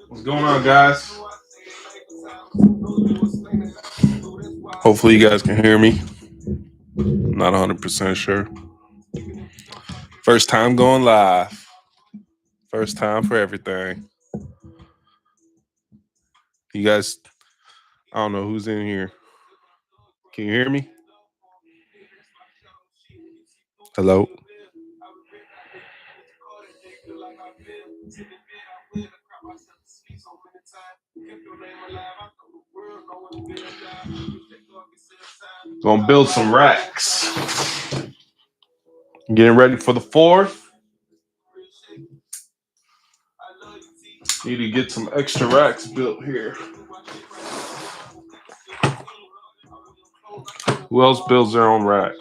What's going on, guys? Hopefully you guys can hear me. Not 100% sure. First time going live. First time for everything. You guys, I don't know who's in here. Can you hear me? Hello? Gonna build some racks. Getting ready for the 4th. Need to get some extra racks built here. Who else builds their own racks?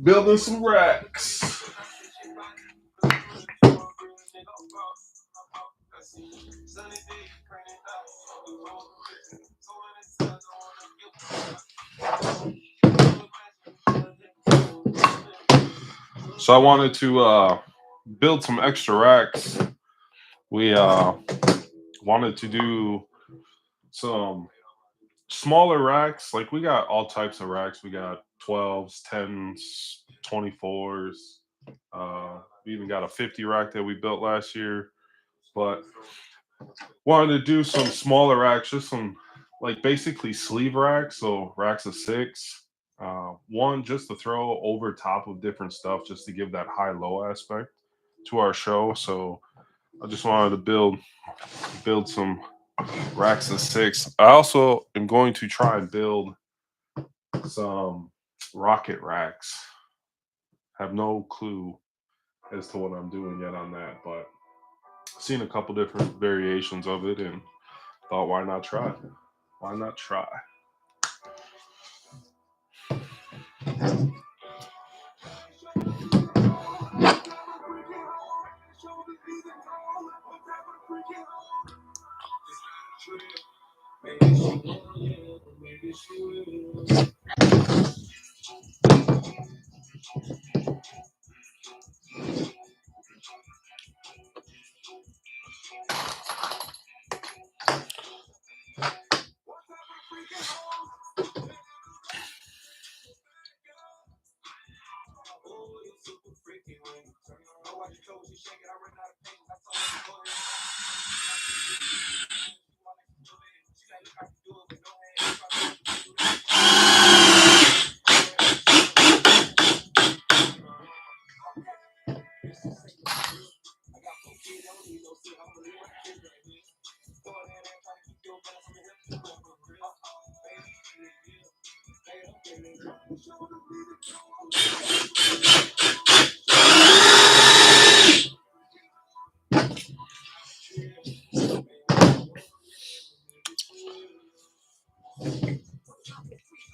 Building some racks. So I wanted to build some extra racks. We wanted to do some smaller racks. Like we got all types of racks. We got 12s, 10s, 24s. We even got a 50 rack that we built last year. But wanted to do some smaller racks, just some like basically sleeve racks. So racks of 6. One just to throw over top of different stuff, just to give that high-low aspect to our show. So I just wanted to build some racks of 6. I also am going to try and build some rocket racks. Have no clue as to what I'm doing yet on that, but seen a couple different variations of it and thought, why not try? Why not try?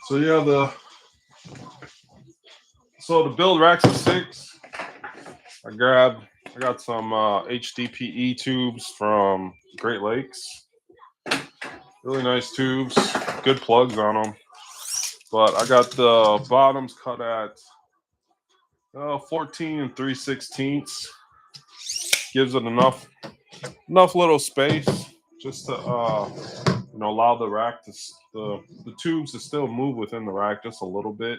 So yeah, to build racks of 6, I got some HDPE tubes from Great Lakes. Really nice tubes, good plugs on them. But I got the bottoms cut at 14 3/16. Gives it enough little space just to allow the rack to the tubes to still move within the rack just a little bit.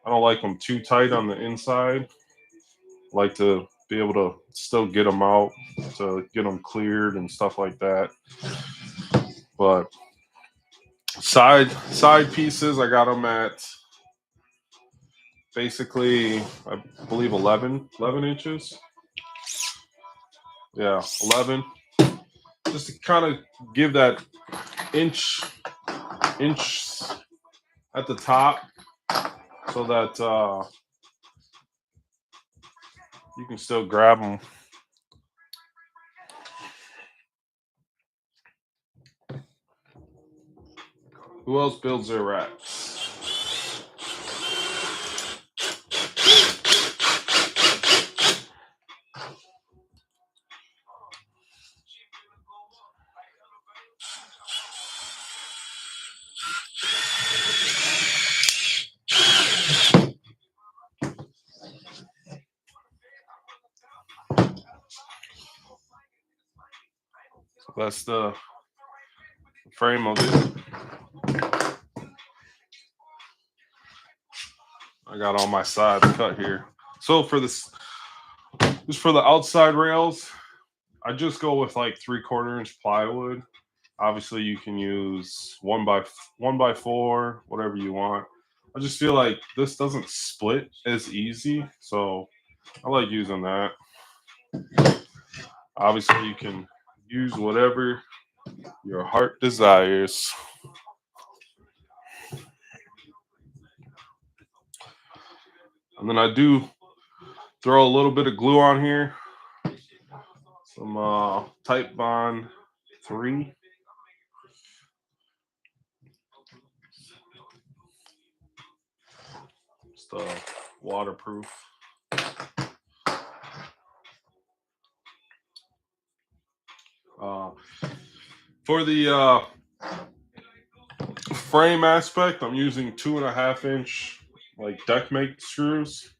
I don't like them too tight on the inside. I like to be able to still get them out, to get them cleared and stuff like that. But side pieces, I got them at basically, I believe 11 inches. Yeah, 11. Just to kind of give that inch at the top, so that you can still grab them. Who else builds their racks? So that's the frame of it. I got all my sides cut here. So for this, just for the outside rails, I just go with like 3/4 inch plywood. Obviously, you can use 1x4, whatever you want. I just feel like this doesn't split as easy, so I like using that. Obviously, you can use whatever your heart desires. And then I do throw a little bit of glue on here, some Titebond 3. Just waterproof. For the frame aspect, I'm using 2.5 inch like deck mate screws.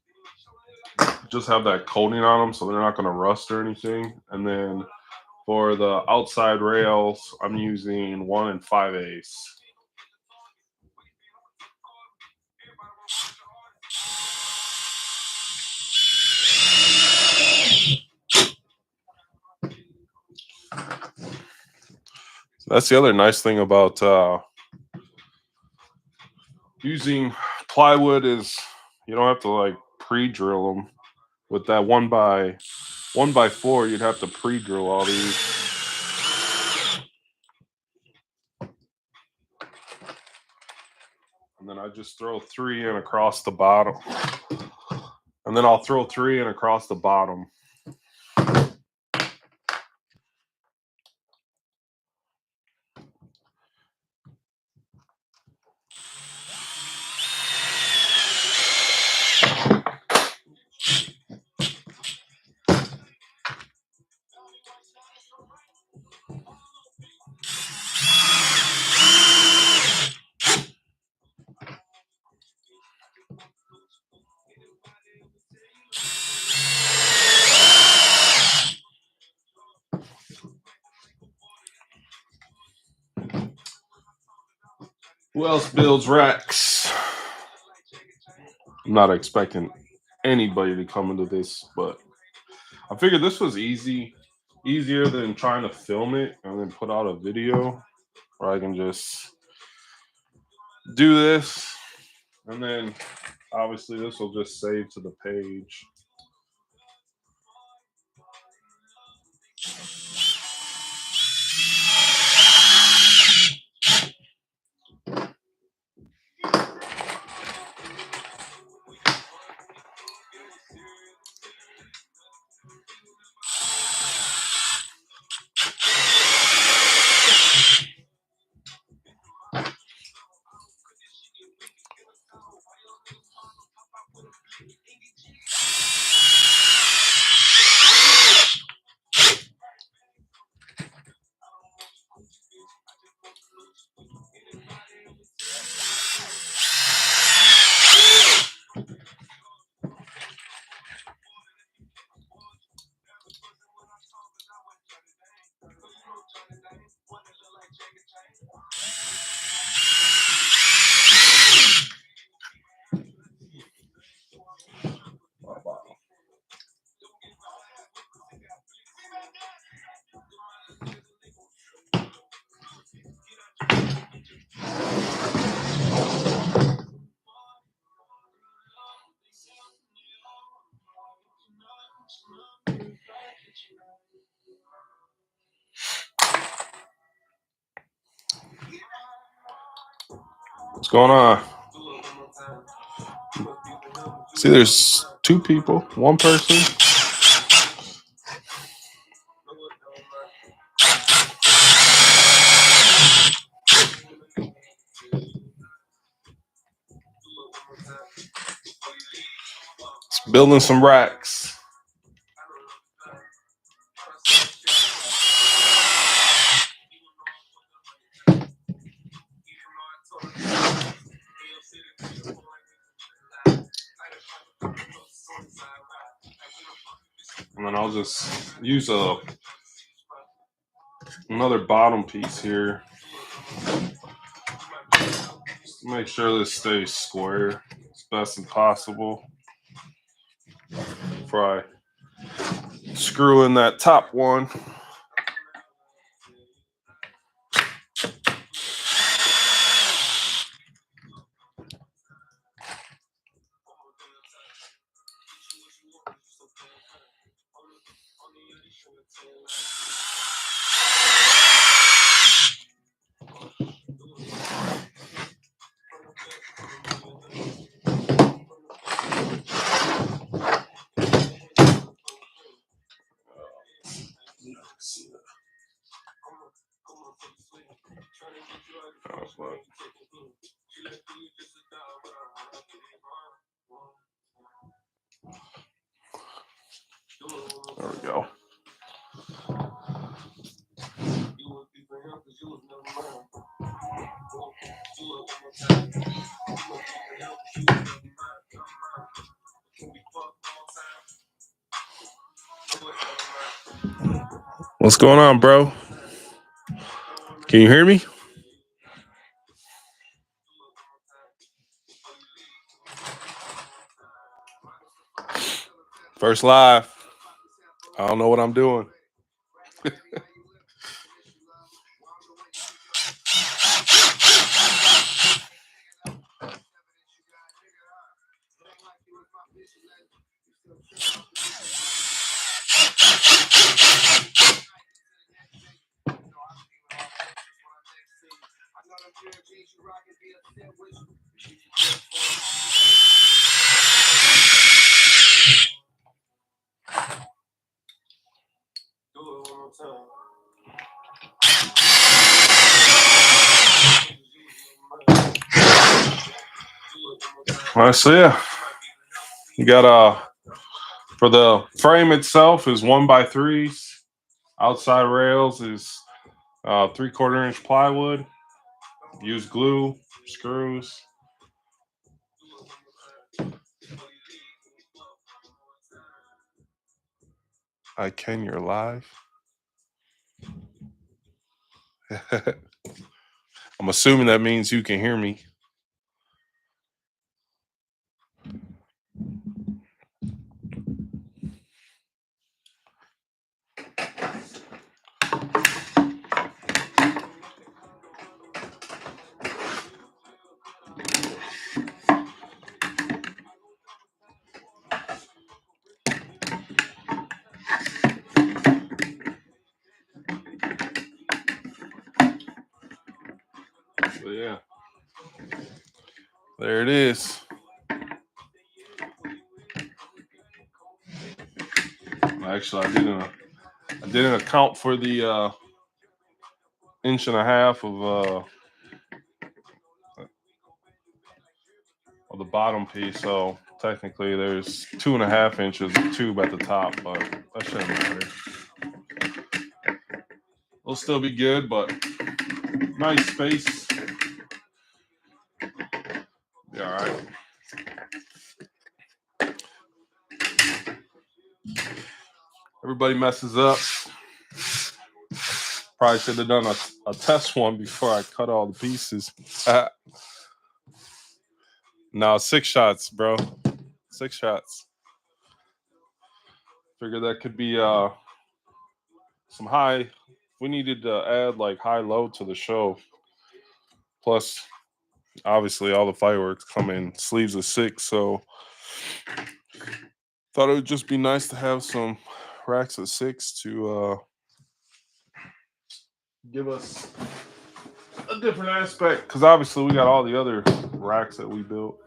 Just have that coating on them so they're not going to rust or anything. And then for the outside rails, I'm using 1 5/8. That's the other nice thing about using plywood is you don't have to like pre-drill them. With that 1x4, you'd have to pre-drill all these. And then I just throw 3 in across the bottom. And then I'll throw 3 in across the bottom. Who else builds racks? I'm not expecting anybody to come into this, but I figured this was easier than trying to film it and then put out a video where I can just do this, and then obviously this will just save to the page. What's going on? See, there's two people, one person. It's building some racks. And then I'll just use another bottom piece here. Just make sure this stays square as best as possible before I screw in that top one. There we go. What's going on, bro? Can you hear me? First live. I don't know what I'm doing. All right, so yeah, you got for the frame itself is 1x3s. Outside rails is 3/4 inch plywood. Use glue, screws. You're live. I'm assuming that means you can hear me. So yeah, there it is. Actually, I didn't account for the 1.5 inch of the bottom piece. So technically, there's 2.5 inches of tube at the top, but that shouldn't matter. It'll still be good, but nice space. Be all right. Everybody messes up. Probably should have done a test one before I cut all the pieces. No, 6 shots, bro. 6 shots. Figured that could be some high. We needed to add like high low to the show. Plus, obviously, all the fireworks come in sleeves of 6. So, thought it would just be nice to have some racks of 6 to give us a a different aspect because obviously we got all the other racks that we built.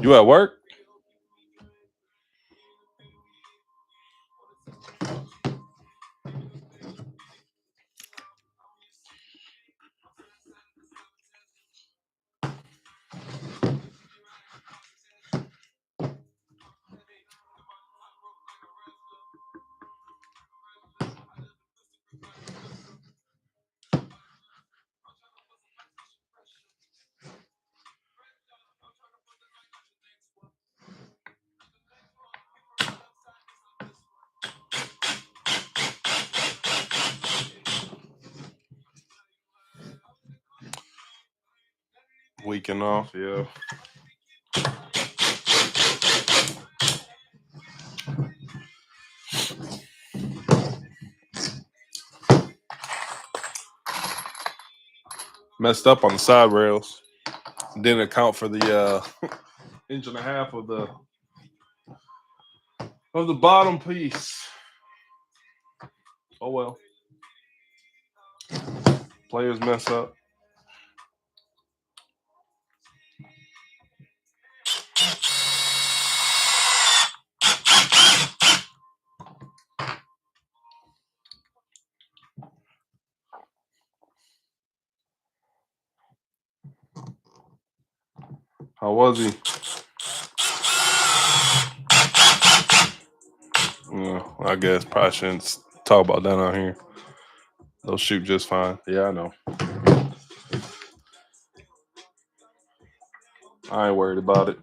You at work? Weekend off, yeah. Messed up on the side rails. Didn't account for the inch and a half of the bottom piece. Oh well. Players mess up. How was he? Yeah, I guess probably shouldn't talk about that on here. They'll shoot just fine. Yeah, I know. I ain't worried about it.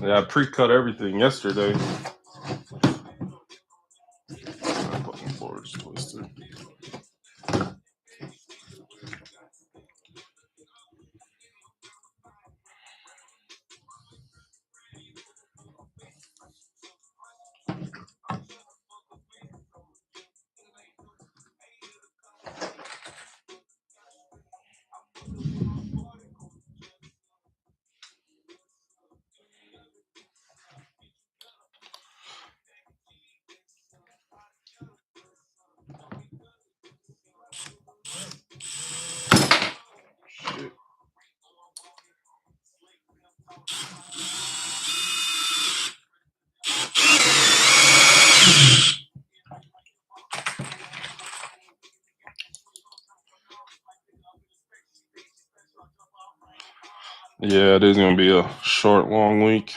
Yeah, I pre-cut everything yesterday. Fucking board's twisted. Shit. Yeah, it is gonna be a short, long week.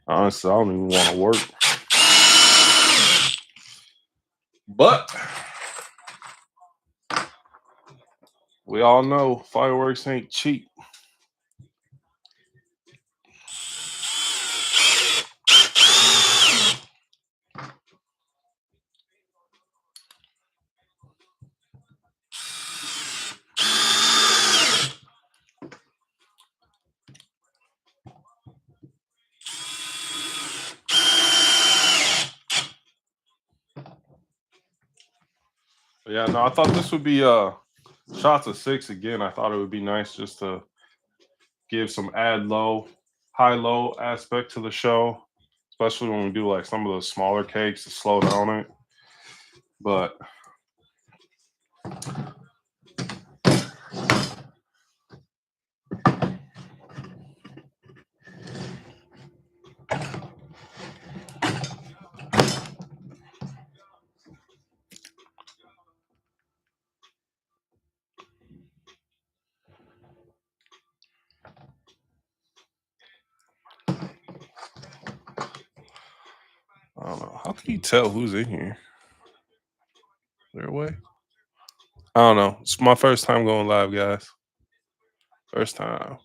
Honestly, I don't even want to work. But We all know fireworks ain't cheap. But yeah, no, I thought this would be shots of six again. I thought it would be nice just to give some high low aspect to the show, especially when we do like some of those smaller cakes to slow down it. But I don't know. How can you tell who's in here? There a way? I don't know. It's my first time going live, guys. First time.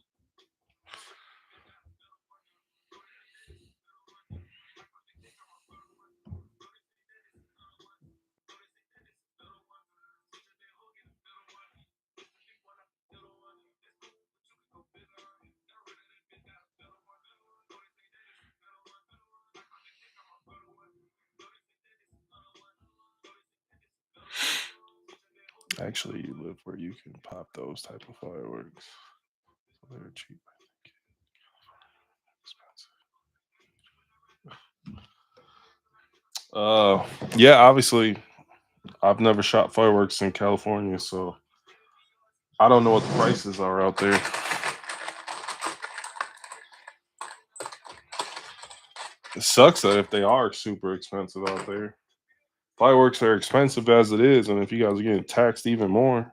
Actually, you live where you can pop those type of fireworks. So they're cheap. I think. Expensive. Yeah, obviously, I've never shot fireworks in California, so I don't know what the prices are out there. It sucks that if they are super expensive out there. Fireworks are expensive as it is, and if you guys are getting taxed even more.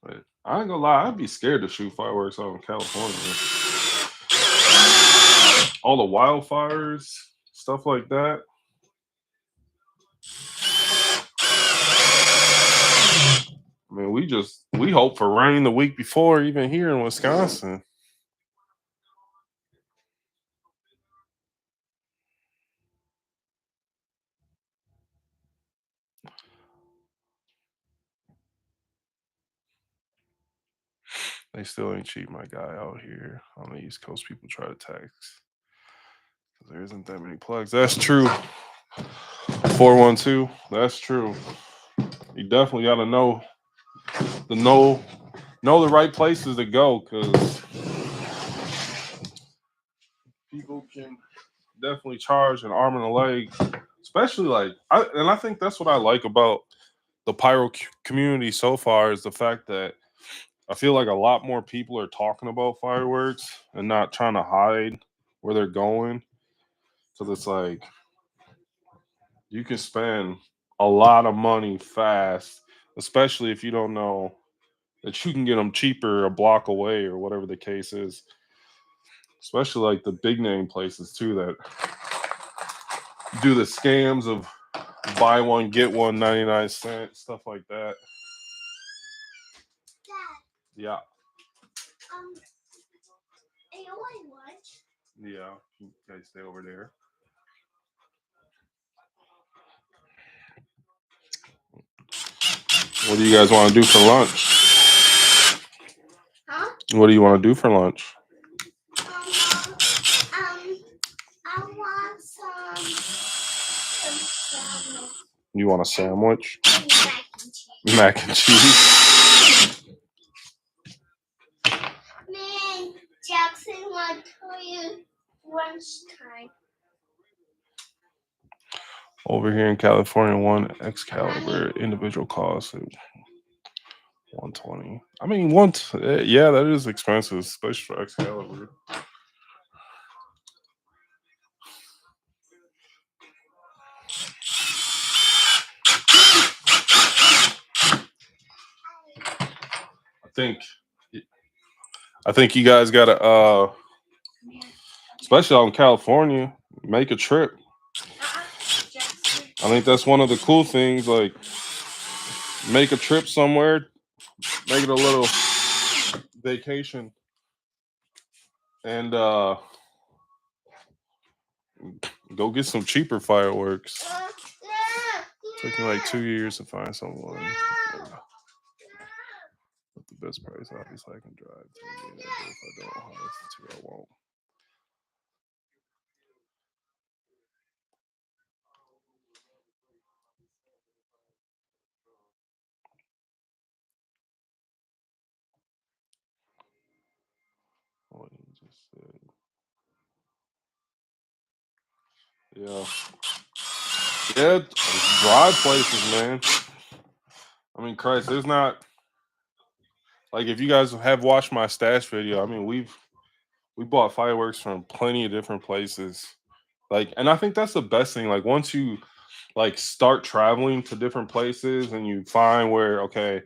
But I ain't gonna lie, I'd be scared to shoot fireworks out in California. All the wildfires, stuff like that. I mean, we hope for rain the week before, even here in Wisconsin. They still ain't cheap, my guy, out here on the East Coast. People try to tax. There isn't that many plugs. That's true. 412. That's true. You definitely got to the know the right places to go because people can definitely charge an arm and a leg, especially I think that's what I like about the community so far is the fact that I feel like a lot more people are talking about fireworks and not trying to hide where they're going. So it's like you can spend a lot of money fast, especially if you don't know that you can get them cheaper a block away or whatever the case is. Especially like the big name places too that do the scams of buy one get one 99 cents stuff like that. Yeah, yeah. You guys stay over there. What do you guys want to do for lunch? What do you want to do for lunch? I want some. You want a sandwich? Mac and cheese. Man, Jackson want to tell you lunchtime. Over here in California, one Excalibur individual cost 120. I mean, yeah, that is expensive, especially for Excalibur. think I think you guys gotta especially out in California, make a trip. I think that's one of the cool things, like make a trip somewhere, make it a little vacation, and go get some cheaper fireworks. Took me like 2 years to find someone. With the best price, obviously I can drive to me. If I don't, I'll listen to I won't. What he just said. Yeah. Yeah, drive places, man. I mean, Christ, there's not like if you guys have watched my stash video. I mean, we bought fireworks from plenty of different places. Like, and I think that's the best thing. Like, once you like start traveling to different places and you find where okay,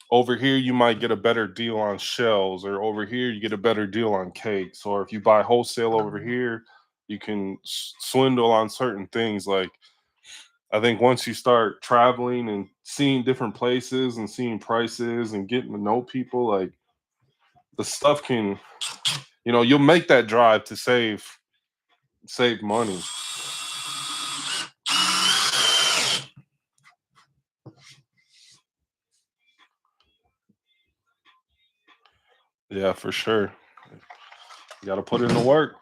over here you might get a better deal on shells, or over here you get a better deal on cakes, or if you buy wholesale over here, you can swindle on certain things. Like, I think once you start traveling and seeing different places and seeing prices and getting to know people, like the stuff can, you'll make that drive to save money. Yeah, for sure. You got to put in the work.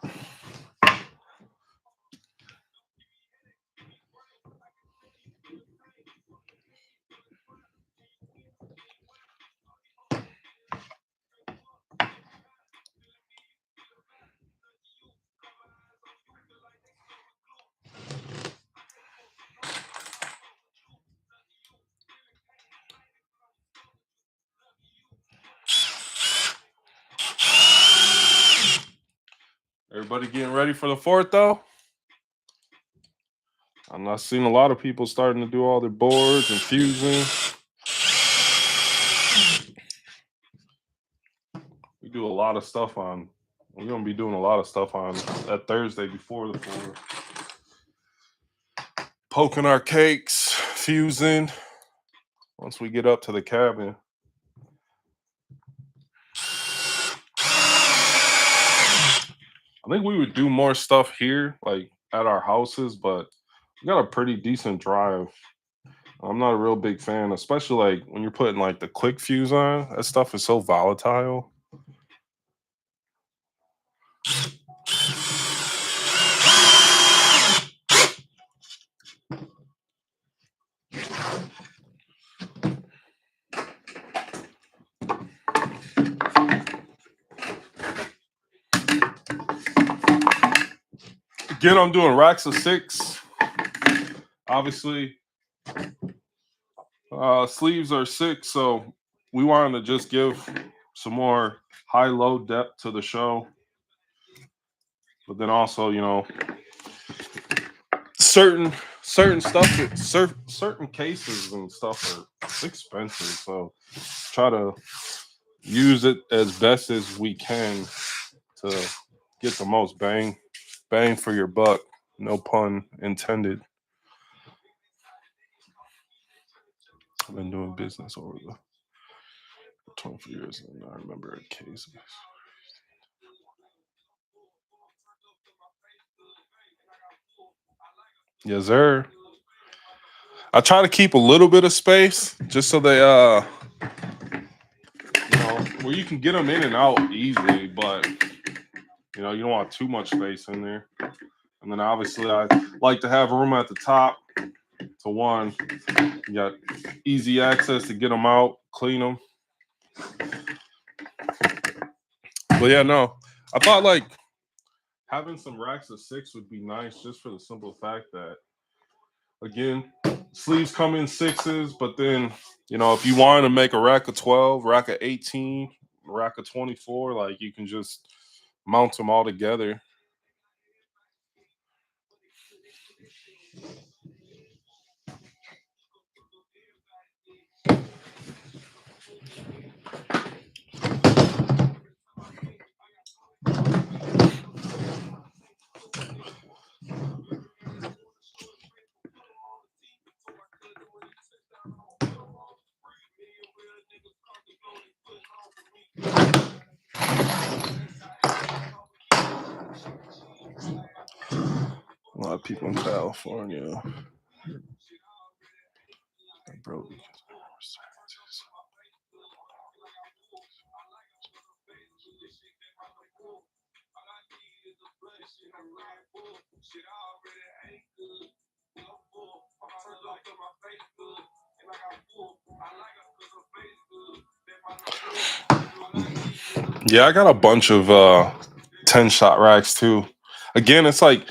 Everybody getting ready for the fourth though. I'm not seeing a lot of people starting to do all their boards and fusing. We do a lot of stuff on. We're gonna be doing a lot of stuff on that Thursday before the fourth. Poking our cakes, fusing. Once we get up to the cabin. I think we would do more stuff here, like at our houses, but we got a pretty decent drive. I'm not a real big fan, especially like when you're putting like the quick fuse on. That stuff is so volatile. Again, I'm doing racks of 6. Obviously, sleeves are 6, so we wanted to just give some more high-low depth to the show. But then also, certain stuff, certain cases and stuff are expensive. So try to use it as best as we can to get the most bang for your buck. No pun intended. I've been doing business over the 24 years, and I remember a case. Yes, sir. I try to keep a little bit of space just so they, where you can get them in and out easily, but you don't want too much space in there. And then obviously, I like to have room at the top. So one, you got easy access to get them out, clean them. But yeah, no, I thought like having some racks of 6 would be nice, just for the simple fact that, again, sleeves come in 6s, but then if you wanted to make a rack of 12, rack of 18, rack of 24, like you can just mount them all together. lot of people in California. Bro. Yeah, I got a bunch of 10-shot racks too. Again, it's like,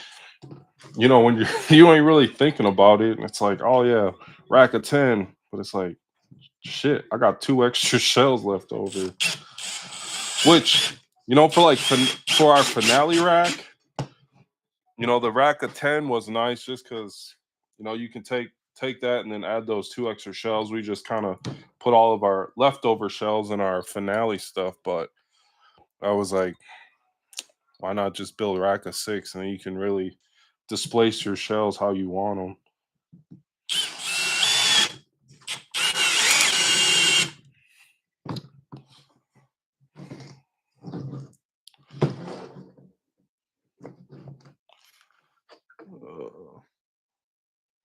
you know, when you ain't really thinking about it, and it's like, oh yeah, rack of 10, but it's like, shit, I got 2 extra shells left over. Which, you know, for our finale rack, you know, the rack of 10 was nice just because, you know, you can take that and then add those 2 extra shells. We just kind of put all of our leftover shells in our finale stuff, but I was like, why not just build a rack of 6 and then you can really displace your shells how you want them.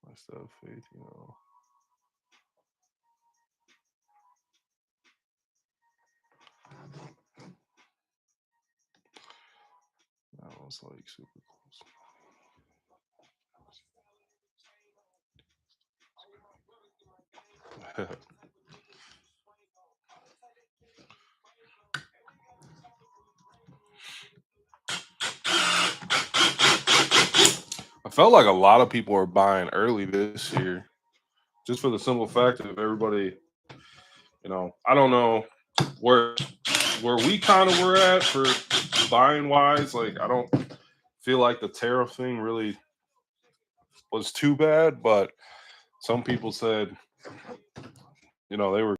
I still have faith, you know. That was like super close. I felt like a lot of people were buying early this year, just for the simple fact of everybody. You know, I don't know where we kind of were at for buying wise. Like, I don't feel like the tariff thing really was too bad, but some people said, you know, they were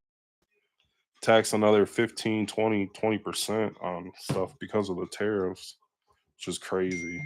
taxed another 15, 20% on stuff because of the tariffs, which is crazy.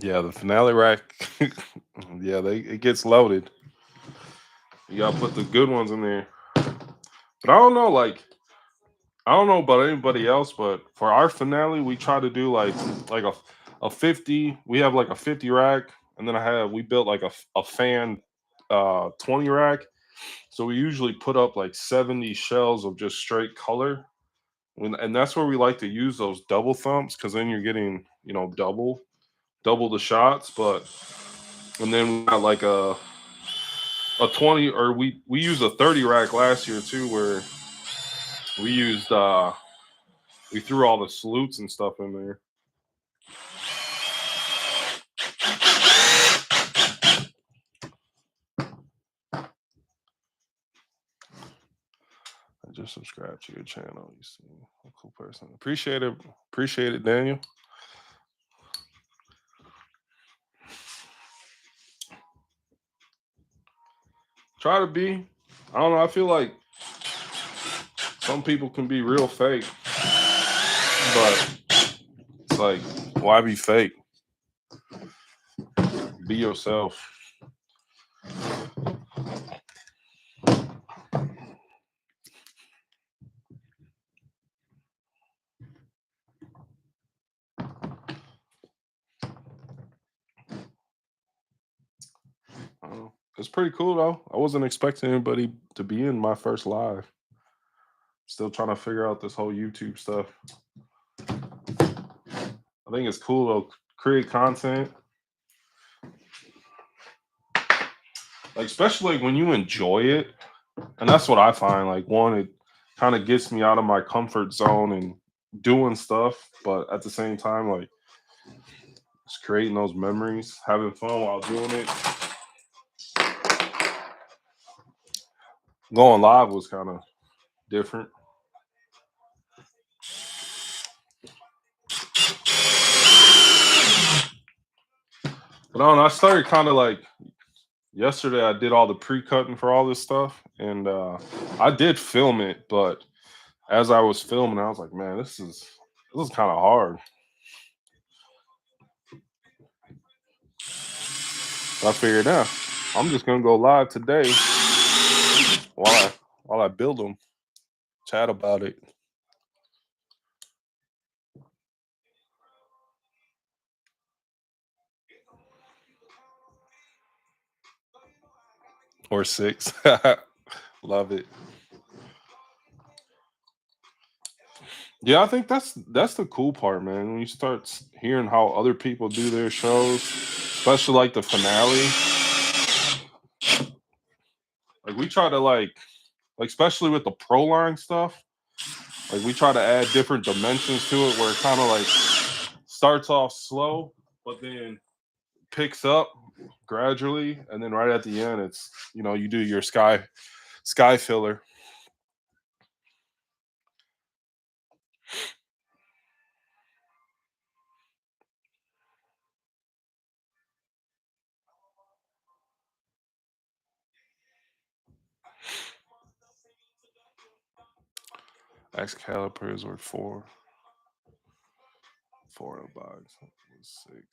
Yeah, the finale rack. Yeah, it gets loaded. You gotta put the good ones in there. But I don't know, like, I don't know about anybody else, but for our finale, we try to do like a 50. We have like a 50 rack, and then we built like a fan 20 rack. So we usually put up like 70 shells of just straight color. And that's where we like to use those double thumps, because then you're getting, you know, double the shots. But and then we got like a 20, or we used a 30 rack last year too, where we used we threw all the salutes and stuff in there. I just subscribed to your channel. You see, a cool person. Appreciate it, Daniel. Try to be. I don't know. I feel like some people can be real fake, but it's like, why be fake? Be yourself. I don't know. It's pretty cool though. I wasn't expecting anybody to be in my first live. Still trying to figure out this whole YouTube stuff. I think it's cool though. Create content. Like, especially when you enjoy it. And that's what I find. Like, one, it kind of gets me out of my comfort zone and doing stuff, but at the same time, like, just creating those memories, having fun while doing it. Going live was kind of different. But I don't know, I started kind of like, yesterday I did all the pre-cutting for all this stuff, and I did film it, but as I was filming, I was like, man, this is kind of hard. So I figured out I'm just gonna go live today while I build them, chat about it. Or 6. Love it. Yeah, I think that's the cool part, man. When you start hearing how other people do their shows, especially like the finale. Like we try to like especially with the pro line stuff, like we try to add different dimensions to it where it kind of like starts off slow, but then picks up gradually, and then right at the end, it's you do your sky filler. X calipers were four in a box, 6.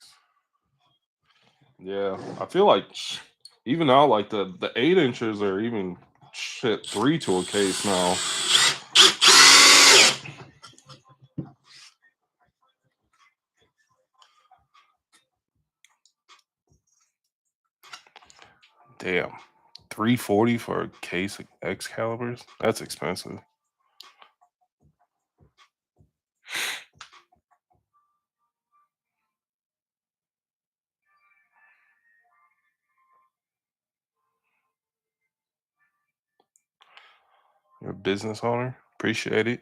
Yeah, I feel like even now, like the 8 inches are even shit 3 to a case now. Damn, 340 for a case of Excaliburs. That's expensive. You're a business owner. Appreciate it.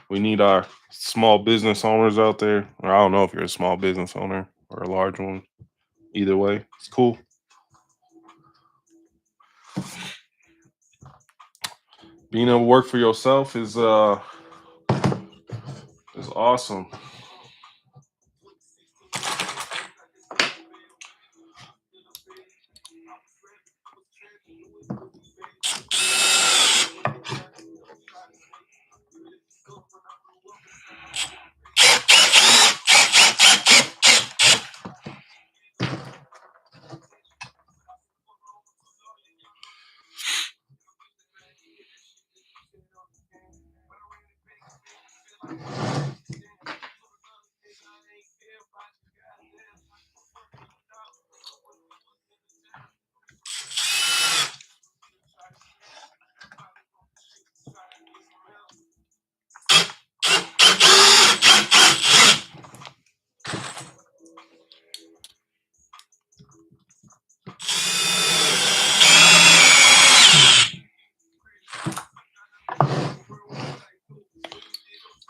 We need our small business owners out there. Or I don't know if you're a small business owner or a large one. Either way, it's cool. Being able to work for yourself is awesome.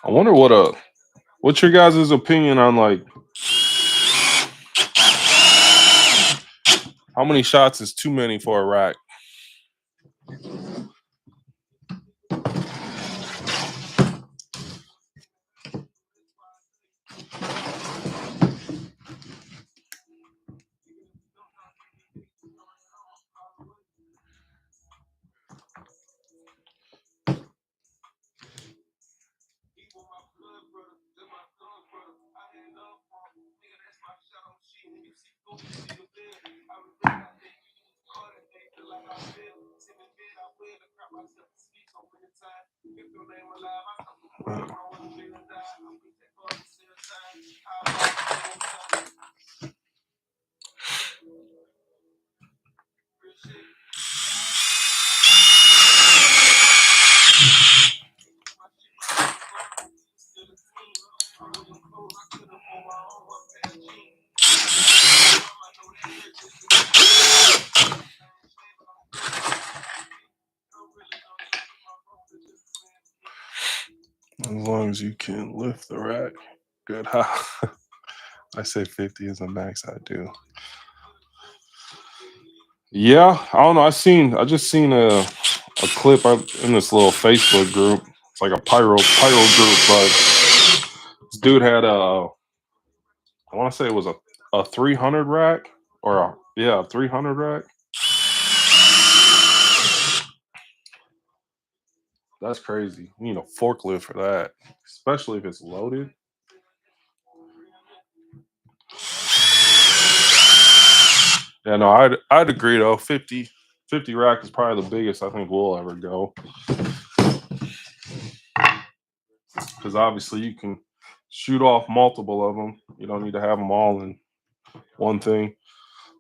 I wonder what's your guys' opinion on like how many shots is too many for a rack? As long as you can lift the rack. Good. I say 50 is the max I do. Yeah, I don't know. I just seen a clip in this little Facebook group. It's like a pyro group, but this dude had I want to say it was a 300 rack or a 300 rack. That's crazy. You need a forklift for that, especially if it's loaded. Yeah, no, I'd agree though. 50 rack is probably the biggest I think we'll ever go, because obviously you can shoot off multiple of them. You don't need to have them all in one thing.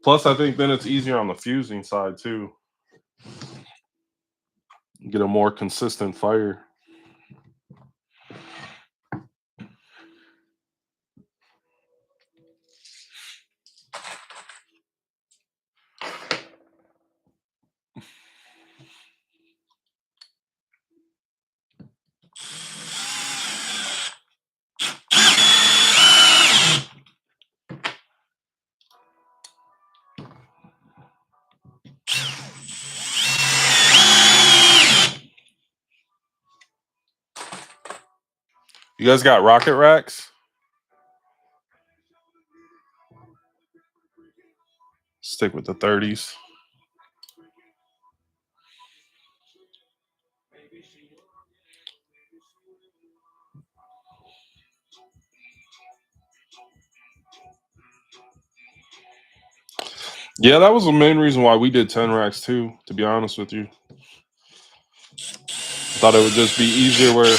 Plus, I think then it's easier on the fusing side too. Get a more consistent fire. You guys got rocket racks? Stick with the 30s. Yeah, that was the main reason why we did 10 racks too, to be honest with you. Thought it would just be easier where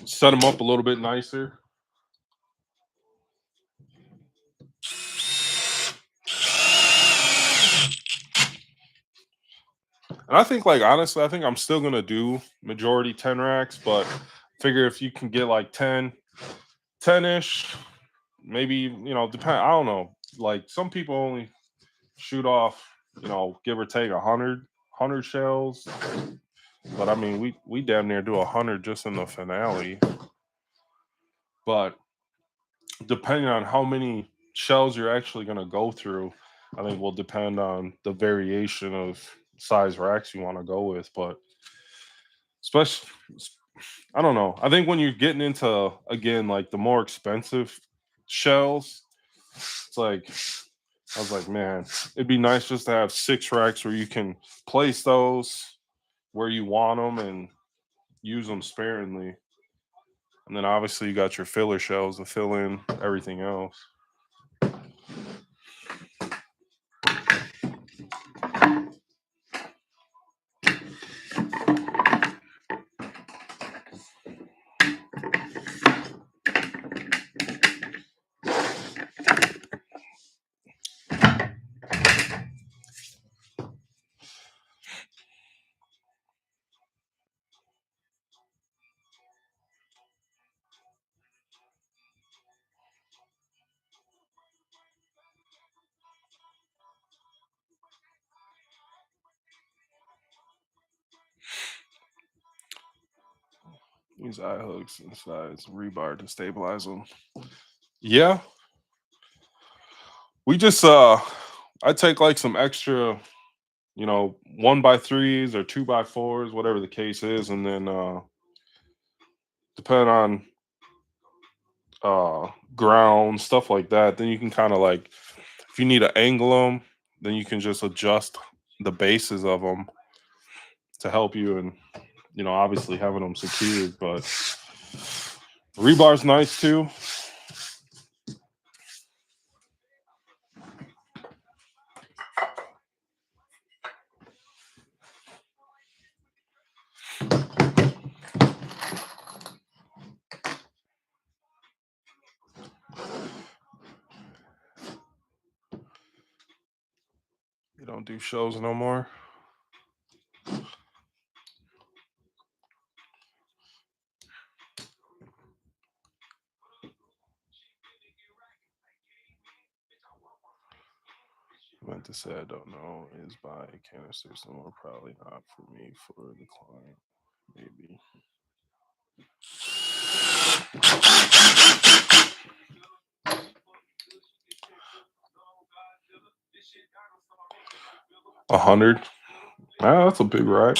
set them up a little bit nicer. And I think, like, honestly, I think I'm still gonna do majority 10 racks, but figure if you can get like 10-ish, maybe, depend. I don't know. Like, some people only shoot off, give or take 100 shells. But I mean, we damn near do 100 just in the finale. But depending on how many shells you're actually going to go through, I think will depend on the variation of size racks you want to go with. But especially, I don't know. I think when you're getting into, again, like the more expensive shells, it's like, I was like, man, it'd be nice just to have 6 racks where you can place those where you want them and use them sparingly. And then obviously you got your filler shells to fill in everything else. These eye hooks inside, it's rebar to stabilize them. Yeah, we just I take like some extra, 1x3s or 2x4s, whatever the case is, and then depending on ground stuff like that, then you can kind of like, if you need to angle them, then you can just adjust the bases of them to help you, and obviously having them secured. But rebar's nice too. You don't do shows no more. Meant to say I don't know is buy canisters, and more probably not for me, for the client, maybe. 100. Ah, that's a big rack.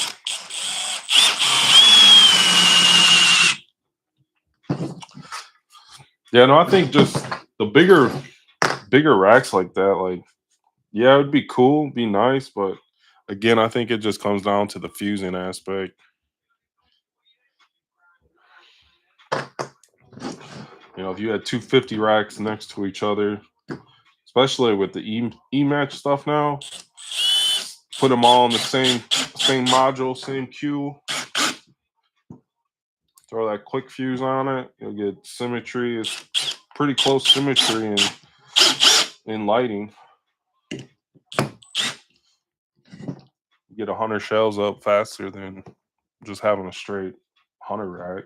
Yeah, no, I think just the bigger racks like that, like yeah, it'd be cool, be nice, but again, I think it just comes down to the fusing aspect. You know, if you had 250 racks next to each other, especially with the E match stuff now, put them all in the same module, same queue, throw that quick fuse on it, you'll get symmetry. It's pretty close symmetry in lighting. You get 100 shells up faster than just having a straight 100 rack.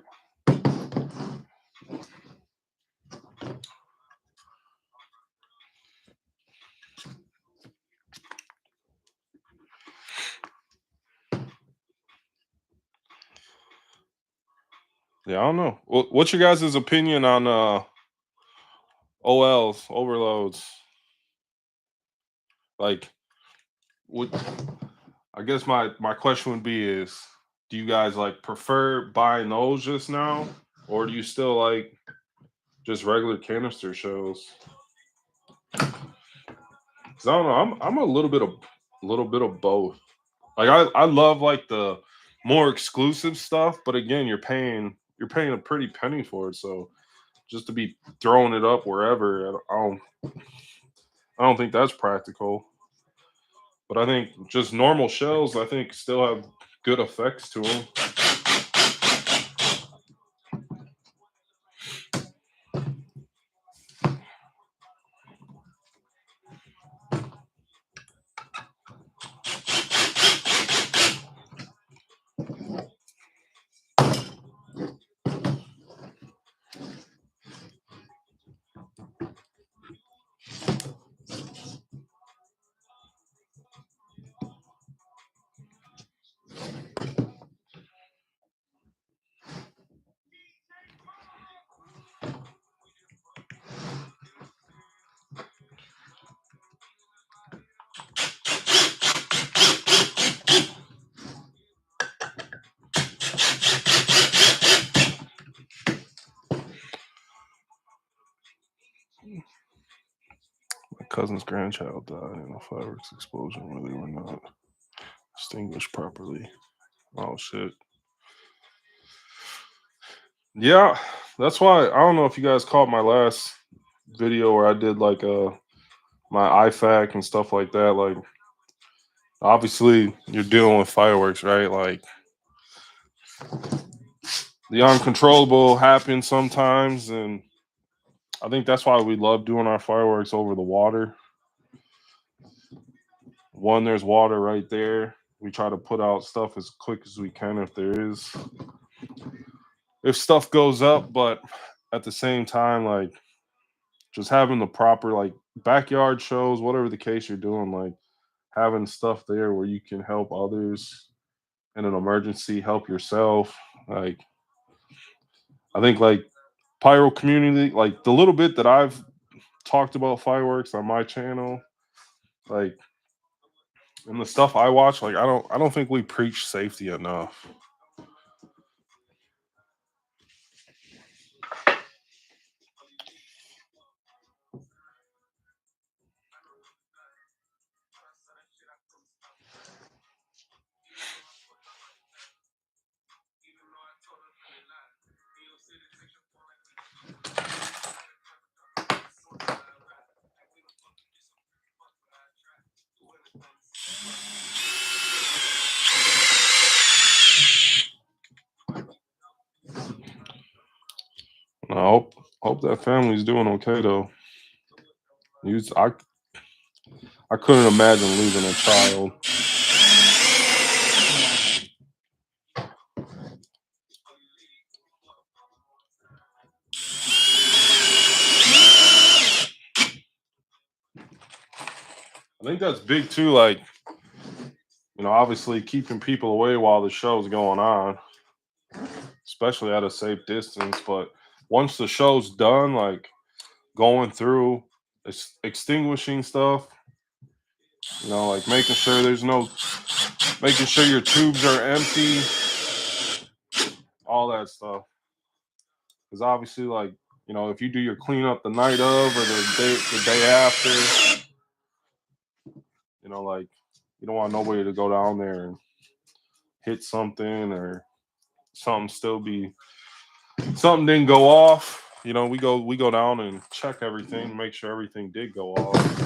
Yeah, I don't know. What's your guys' opinion on OLs, overloads? Like, what? I guess my question would be is, do you guys like prefer buying those just now, or do you still like just regular canister shows? Cause I don't know. I'm a little bit of both. Like I love like the more exclusive stuff, but again, you're paying a pretty penny for it. So just to be throwing it up wherever, I don't think that's practical. But I think just normal shells, I think, still have good effects to them. My cousin's grandchild died in a fireworks explosion where they were not extinguished properly. Oh shit. Yeah, that's why I don't know if you guys caught my last video where I did like my IFAC and stuff like that. Like obviously you're dealing with fireworks, right? Like the uncontrollable happens sometimes, and I think that's why we love doing our fireworks over the water. One, there's water right there. We try to put out stuff as quick as we can if there is. If stuff goes up, but at the same time, like just having the proper like backyard shows, whatever the case you're doing, like having stuff there where you can help others in an emergency, help yourself. Like I think like pyro community, like the little bit that I've talked about fireworks on my channel, like and the stuff I watch, like I don't think we preach safety enough. And I hope that family's doing okay though. You, I couldn't imagine losing a child. I think that's big too. Like obviously keeping people away while the show's going on, especially at a safe distance. But once the show's done, like going through extinguishing stuff, like making sure your tubes are empty, all that stuff. Because obviously, like, You know, if you do your cleanup the night of or the day after, you know, like you don't want nobody to go down there and hit something or something didn't go off. You know, we go down and check everything, make sure everything did go off.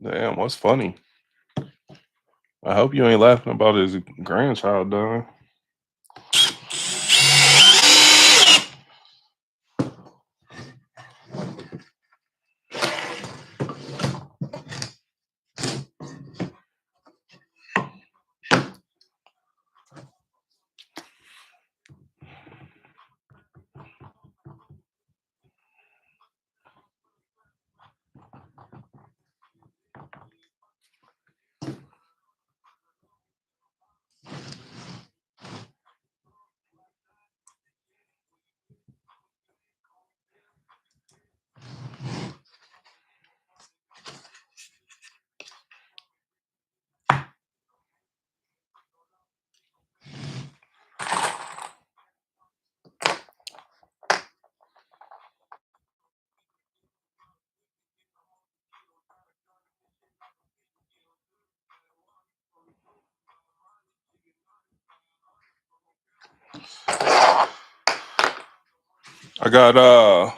Damn, what's funny? I hope you ain't laughing about his grandchild dying. I got I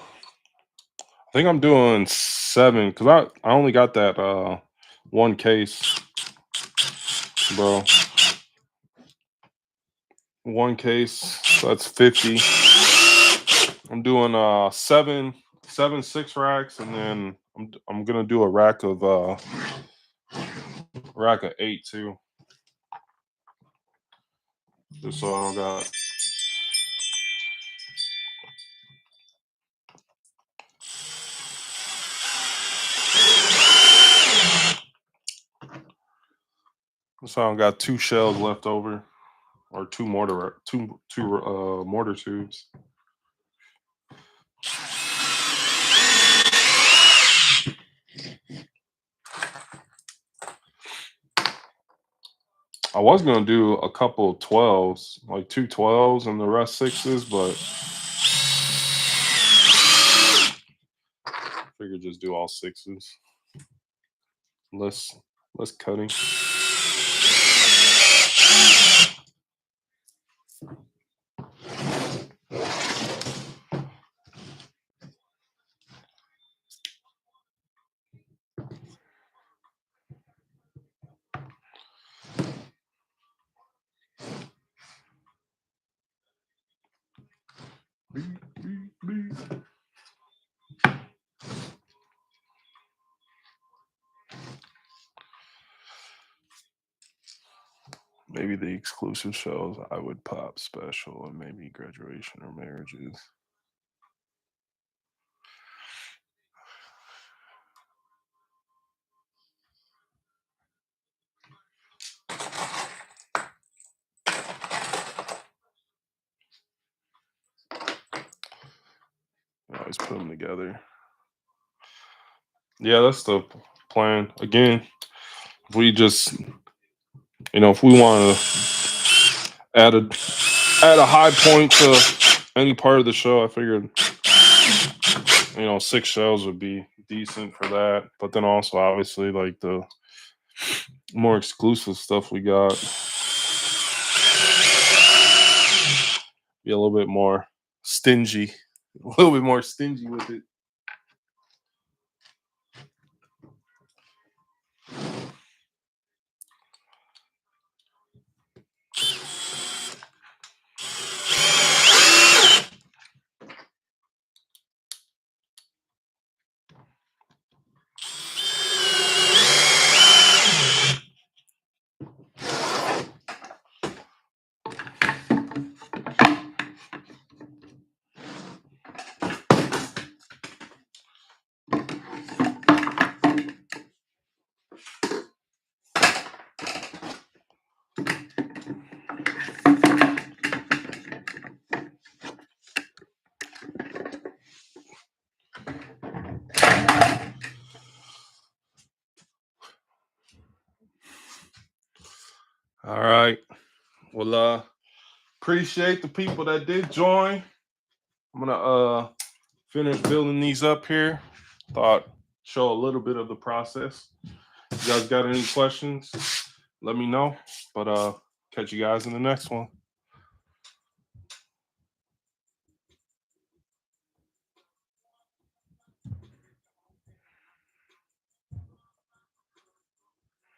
think I'm doing 7 because I only got that one case, bro. One case, so that's 50. I'm doing 6 racks, and then I'm gonna do a rack of 8 too. Just so I don't got. So I don't got 2 shells left over, or two mortar tubes. I was gonna do a couple 12s, like 2 12s and the rest 6s, but figured just do all 6s. Less cutting. Maybe the exclusive shows I would pop special, and maybe graduation or marriages. I always put them together. Yeah, that's the plan. Again, if we just, if we want to add add a high point to any part of the show. I figured, 6 shells would be decent for that. But then also, obviously, like the more exclusive stuff we got, be a little bit more stingy, a little bit more stingy with it. All right. Well, appreciate the people that did join. I'm gonna finish building these up here. Thought show a little bit of the process. You guys got any questions? Let me know. But catch you guys in the next one.